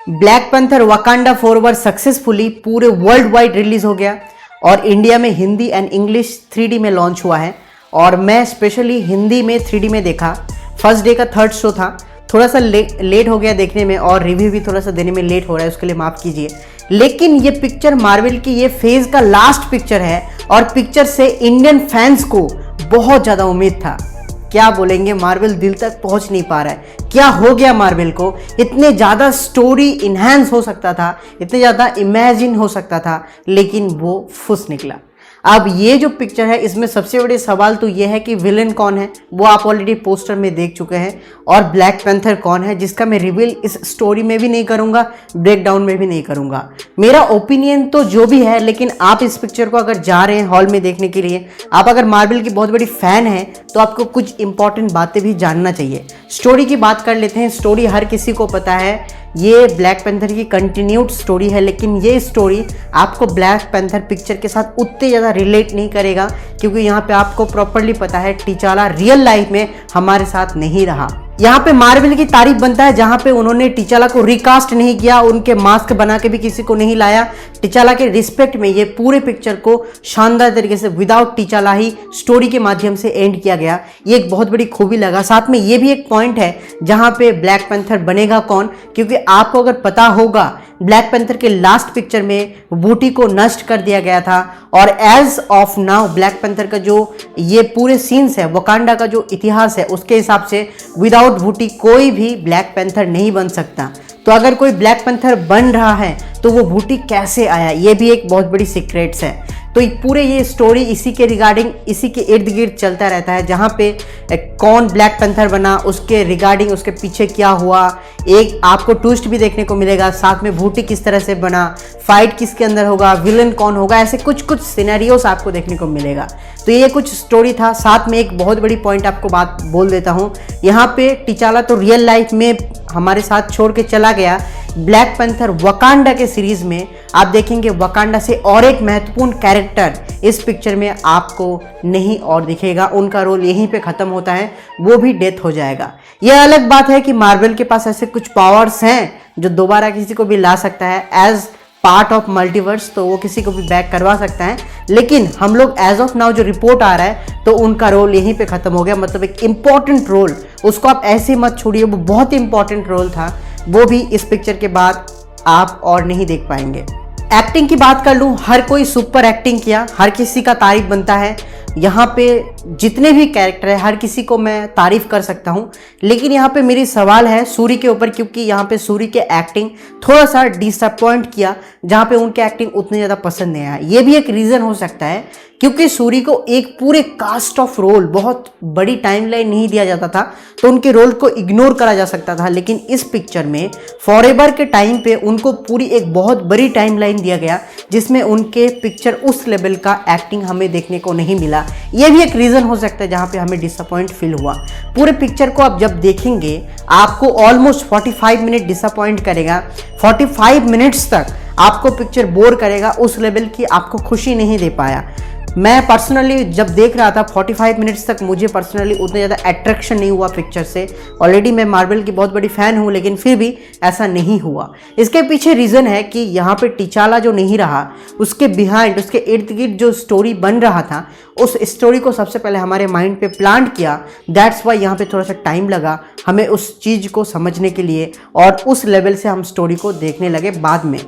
Black panther Wakanda forever successfully पूरे world wide release हो गया और इंडिया में हिंदी एंड इंग्लिश 3D में लॉन्च हुआ है। और मैं स्पेशली हिंदी में 3D में देखा। फर्स्ट डे का थर्ड शो था, थोड़ा सा लेट हो गया देखने में और रिव्यू भी थोड़ा सा देने में लेट हो रहा है, उसके लिए माफ़ कीजिए। लेकिन ये पिक्चर मार्वल की ये फेज का लास्ट पिक्चर है और पिक्चर से इंडियन फैंस को बहुत ज़्यादा उम्मीद था। क्या बोलेंगे, मार्वल दिल तक पहुंच नहीं पा रहा है। क्या हो गया मार्वल को? इतने ज़्यादा स्टोरी इन्हांस हो सकता था, इतने ज़्यादा इमेजिन हो सकता था, लेकिन वो फुस निकला। अब ये जो पिक्चर है इसमें सबसे बड़े सवाल तो ये है कि विलन कौन है, वो आप ऑलरेडी पोस्टर में देख चुके हैं, और ब्लैक पैंथर कौन है जिसका मैं रिवील इस स्टोरी में भी नहीं करूंगा, ब्रेकडाउन में भी नहीं करूंगा। मेरा ओपिनियन तो जो भी है, लेकिन आप इस पिक्चर को अगर जा रहे हैं हॉल में देखने के लिए, आप अगर मार्वल की बहुत बड़ी फैन हैं तो आपको कुछ इंपॉर्टेंट बातें भी जानना चाहिए। स्टोरी की बात कर लेते हैं। स्टोरी हर किसी को पता है, ये ब्लैक पैंथर की कंटिन्यूड स्टोरी है, लेकिन ये स्टोरी आपको ब्लैक पैंथर पिक्चर के साथ उतने ज़्यादा रिलेट नहीं करेगा, क्योंकि यहाँ पे आपको प्रॉपरली पता है टिचाला रियल लाइफ में हमारे साथ नहीं रहा। यहाँ पे मार्वल की तारीफ बनता है जहाँ पे उन्होंने टिचाला को रिकास्ट नहीं किया, उनके मास्क बना के भी किसी को नहीं लाया। टिचाला के रिस्पेक्ट में ये पूरे पिक्चर को शानदार तरीके से विदाउट टिचाला ही स्टोरी के माध्यम से एंड किया गया। ये एक बहुत बड़ी खूबी लगा। साथ में ये भी एक पॉइंट है जहाँ पे ब्लैक पैंथर बनेगा कौन, क्योंकि आपको अगर पता होगा ब्लैक पैंथर के लास्ट पिक्चर में वूटी को नष्ट कर दिया गया था, और as of now Black Panther का जो ये पूरे सीन्स है, वकांडा का जो इतिहास है, उसके हिसाब से विदाउट वूटी कोई भी ब्लैक पैंथर नहीं बन सकता। तो अगर कोई ब्लैक पैंथर बन रहा है तो वो वूटी कैसे आया, ये भी एक बहुत बड़ी सीक्रेट्स है। तो पूरे ये स्टोरी इसी के रिगार्डिंग, इसी के इर्द गिर्द चलता रहता है, जहाँ पे कौन ब्लैक पैंथर बना, उसके रिगार्डिंग, उसके पीछे क्या हुआ, एक आपको ट्विस्ट भी देखने को मिलेगा। साथ में वूटी किस तरह से बना, फाइट किसके अंदर होगा, विलन कौन होगा, ऐसे कुछ कुछ सिनेरियोस आपको देखने को मिलेगा। तो ये कुछ स्टोरी था। साथ में एक बहुत बड़ी पॉइंट आपको बात बोल देता हूँ, यहाँ पे टिचाला तो रियल लाइफ में हमारे साथ छोड़ के चला गया। ब्लैक पैंथर वकांडा के सीरीज में आप देखेंगे वकांडा से और एक महत्वपूर्ण कैरेक्टर इस पिक्चर में आपको नहीं और दिखेगा। उनका रोल यहीं पे खत्म होता है, वो भी डेथ हो जाएगा। यह अलग बात है कि मार्वल के पास ऐसे कुछ पावर्स हैं जो दोबारा किसी को भी ला सकता है एज पार्ट ऑफ मल्टीवर्स, तो वो किसी को भी बैक करवा सकता है। लेकिन हम लोग एज ऑफ नाउ जो रिपोर्ट आ रहा है तो उनका रोल यहीं पे खत्म हो गया। मतलब एक इंपॉर्टेंट रोल, उसको आप ऐसे मत छोड़िए, वो बहुत ही इंपॉर्टेंट रोल था, वो भी इस पिक्चर के बाद आप और नहीं देख पाएंगे। एक्टिंग की बात कर लूँ, हर कोई सुपर एक्टिंग किया, हर किसी का तारीफ बनता है। यहाँ पे जितने भी कैरेक्टर है हर किसी को मैं तारीफ कर सकता हूँ, लेकिन यहाँ पे मेरी सवाल है सूरी के ऊपर, क्योंकि यहाँ पे सूरी के एक्टिंग थोड़ा सा डिसअपॉइंट किया, जहाँ पे उनके एक्टिंग उतने ज़्यादा पसंद नहीं आया। ये भी एक रीज़न हो सकता है क्योंकि सूरी को एक पूरे कास्ट ऑफ रोल, बहुत बड़ी टाइमलाइन नहीं दिया जाता था, तो उनके रोल को इग्नोर करा जा सकता था। लेकिन इस पिक्चर में फॉरएवर के टाइम पे उनको पूरी एक बहुत बड़ी टाइमलाइन दिया गया, जिसमें उनके पिक्चर उस लेवल का एक्टिंग हमें देखने को नहीं मिला। ये भी एक रीज़न हो सकता है जहाँ पे हमें डिसअपॉइंट फील हुआ। पूरे पिक्चर को आप जब देखेंगे आपको ऑलमोस्ट 45 मिनट डिसअपॉइंट करेगा। 45 मिनट्स तक आपको पिक्चर बोर करेगा, उस लेवल की आपको खुशी नहीं दे पाया। मैं पर्सनली जब देख रहा था 45 मिनट्स तक मुझे पर्सनली उतना ज़्यादा अट्रैक्शन नहीं हुआ पिक्चर से। ऑलरेडी मैं मार्वल की बहुत बड़ी फ़ैन हूँ, लेकिन फिर भी ऐसा नहीं हुआ। इसके पीछे रीज़न है कि यहाँ पे टिचाला जो नहीं रहा, उसके बिहाइंड, उसके इर्द गिर्द जो स्टोरी बन रहा था, उस स्टोरी को सबसे पहले हमारे माइंड पे प्लांट किया। दैट्स वाई यहाँ पे थोड़ा सा टाइम लगा हमें उस चीज़ को समझने के लिए, और उस लेवल से हम स्टोरी को देखने लगे बाद में।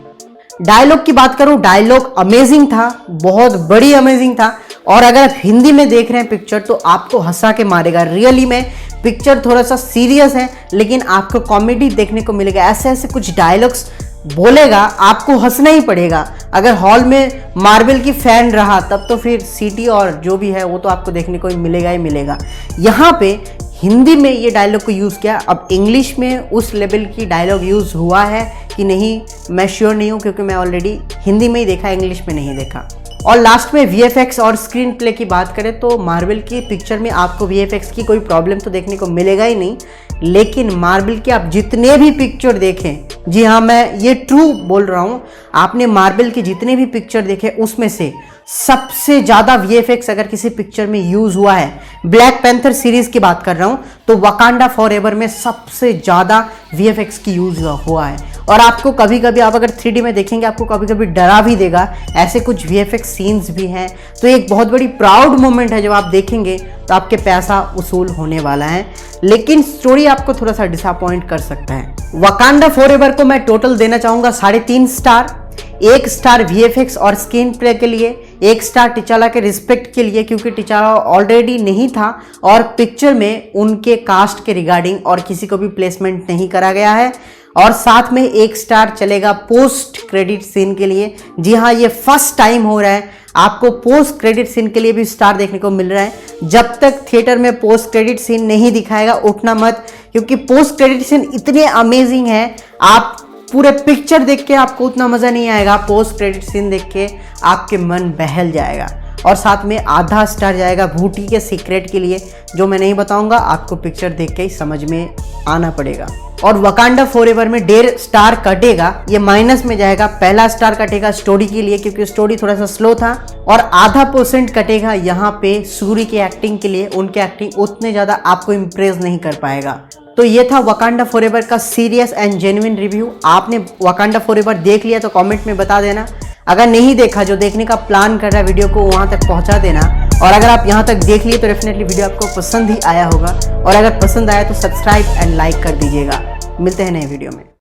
डायलॉग की बात करूं, डायलॉग अमेजिंग था, बहुत बड़ी अमेजिंग था। और अगर आप हिंदी में देख रहे हैं पिक्चर तो आपको हंसा के मारेगा। रियली में पिक्चर थोड़ा सा सीरियस है, लेकिन आपको कॉमेडी देखने को मिलेगा। ऐसे ऐसे कुछ डायलॉग्स बोलेगा, आपको हंसना ही पड़ेगा। अगर हॉल में मार्वल की फैन रहा तब तो फिर सीटी और जो भी है वो तो आपको देखने को मिलेगा ही मिलेगा। यहाँ पे हिंदी में ये डायलॉग को यूज़ किया। अब इंग्लिश में उस लेवल की डायलॉग यूज़ हुआ है कि नहीं मैं श्योर नहीं हूँ, क्योंकि मैं ऑलरेडी हिंदी में ही देखा, इंग्लिश में नहीं देखा। और लास्ट में VFX और स्क्रीन प्ले की बात करें तो मार्वल की पिक्चर में आपको VFX की कोई प्रॉब्लम तो देखने को मिलेगा ही नहीं। लेकिन मार्वल के आप जितने भी पिक्चर देखें, जी हाँ मैं ये ट्रू बोल रहा हूँ, आपने मार्वल के जितने भी पिक्चर देखे उसमें से सबसे ज़्यादा VFX अगर किसी पिक्चर में यूज़ हुआ है, ब्लैक पैंथर सीरीज़ की बात कर रहा हूँ, तो वकांडा फॉरएवर में सबसे ज़्यादा VFX की यूज़ हुआ है। और आपको कभी कभी आप अगर 3D में देखेंगे आपको कभी कभी डरा भी देगा, ऐसे कुछ VFX सीन्स भी हैं। तो एक बहुत बड़ी प्राउड मोमेंट है, जब आप देखेंगे तो आपके पैसा वसूल होने वाला है, लेकिन स्टोरी आपको थोड़ा सा डिसअपॉइंट कर सकता है। वकांडा फॉरएवर को मैं टोटल देना चाहूंगा 3.5 स्टार। 1 स्टार VFX और स्क्रीन प्ले के लिए, 1 स्टार टिचाला के रिस्पेक्ट के लिए, क्योंकि टिचाला ऑलरेडी नहीं था और पिक्चर में उनके कास्ट के रिगार्डिंग और किसी को भी प्लेसमेंट नहीं करा गया है। और साथ में 1 स्टार चलेगा पोस्ट क्रेडिट सीन के लिए। जी हाँ, ये फर्स्ट टाइम हो रहा है आपको पोस्ट क्रेडिट सीन के लिए भी स्टार देखने को मिल रहा है। जब तक थिएटर में पोस्ट क्रेडिट सीन नहीं दिखाएगा उठना मत, क्योंकि पोस्ट क्रेडिट सीन इतने अमेजिंग है, आप पूरे पिक्चर देख के आपको उतना मजा नहीं आएगा, पोस्ट क्रेडिट सीन देख के आपके मन बहल जाएगा। और साथ में आधा स्टार जाएगा भूटी के सीक्रेट के लिए, जो मैं नहीं बताऊंगा, आपको पिक्चर देख के ही समझ में आना पड़ेगा। और वकांडा फॉरएवर में 1.5 स्टार कटेगा, ये माइनस में जाएगा। पहला स्टार कटेगा स्टोरी के लिए, क्योंकि स्टोरी थोड़ा सा स्लो था, और आधा % कटेगा यहाँ पे सूरी की एक्टिंग के लिए। उनके एक्टिंग उतने ज्यादा आपको इम्प्रेस नहीं कर पाएगा। तो ये था वकांडा फॉरएवर का सीरियस एंड जेन्युइन रिव्यू। आपने वकांडा फॉरएवर देख लिया तो कमेंट में बता देना। अगर नहीं देखा, जो देखने का प्लान कर रहा है वीडियो को वहां तक पहुंचा देना। और अगर आप यहां तक देख लिए तो डेफिनेटली वीडियो आपको पसंद ही आया होगा, और अगर पसंद आया तो सब्सक्राइब एंड लाइक कर दीजिएगा। मिलते हैं नए वीडियो में।